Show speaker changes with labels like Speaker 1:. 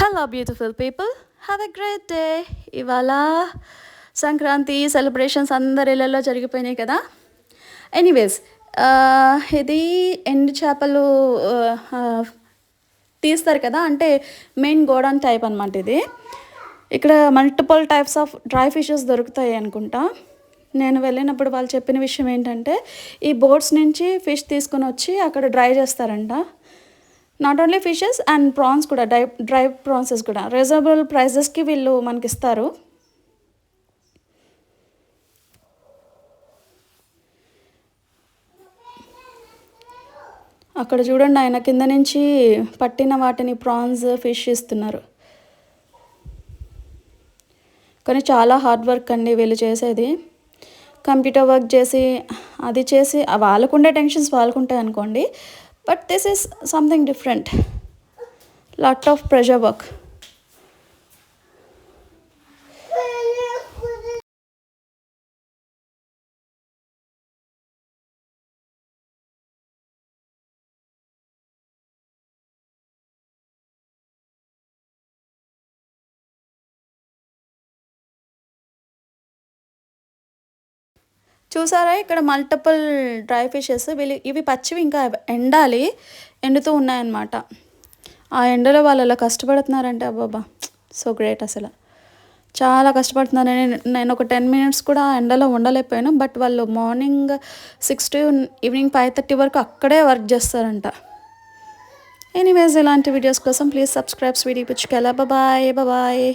Speaker 1: Hello beautiful people, have a great day. ఇవాళ Sankranti celebrations అందరి ఇళ్ళల్లో జరిగిపోయినాయి కదా. ఎనీవేస్, ఇది ఎండు చేపలు తీస్తారు కదా, అంటే మెయిన్ గోడౌన్ టైప్ అనమాట ఇది. ఇక్కడ multiple types of dry fishes దొరుకుతాయి అనుకుంటా. నేను వెళ్ళినప్పుడు వాళ్ళు చెప్పిన విషయం ఏంటంటే, ఈ బోట్స్ నుంచి ఫిష్ తీసుకొని వచ్చి అక్కడ డ్రై చేస్తారంట. Not only fishes and prawns కూడా, డ్రై ప్రాన్సెస్ కూడా రీజనబుల్ ప్రైజెస్కి వీళ్ళు మనకి ఇస్తారు. అక్కడ చూడండి, ఆయన కింద నుంచి పట్టిన వాటిని ప్రాన్స్ ఫిష్ ఇస్తున్నారు. కానీ చాలా హార్డ్ వర్క్ అండి వీళ్ళు చేసేది. కంప్యూటర్ వర్క్ చేసి అది చేసి వాళ్ళకుండే టెన్షన్స్ వాళ్ళకుంటాయి అనుకోండి, but this is something different. Lot of pressure work. చూసారా, ఇక్కడ మల్టిపుల్ డ్రై ఫిషెస్. ఇవి పచ్చివి ఇంకా ఎండాలి, ఎండుతూ ఉన్నాయన్నమాట. ఆ ఎండలో వాళ్ళు అలా కష్టపడుతున్నారంటే అబ్బాబా, సో గ్రేట్ అసలు. చాలా కష్టపడుతున్నారు. నేను ఒక 10 minutes కూడా ఎండలో ఉండలేకపోయాను. బట్ వాళ్ళు మార్నింగ్ 6 to ఈవినింగ్ 5:30 వరకు అక్కడే వర్క్ చేస్తారంట. ఎనీవేస్, ఇలాంటి వీడియోస్ కోసం ప్లీజ్ సబ్స్క్రైబ్ స్వీటీ పిచ్చుకెలా. Bye bye.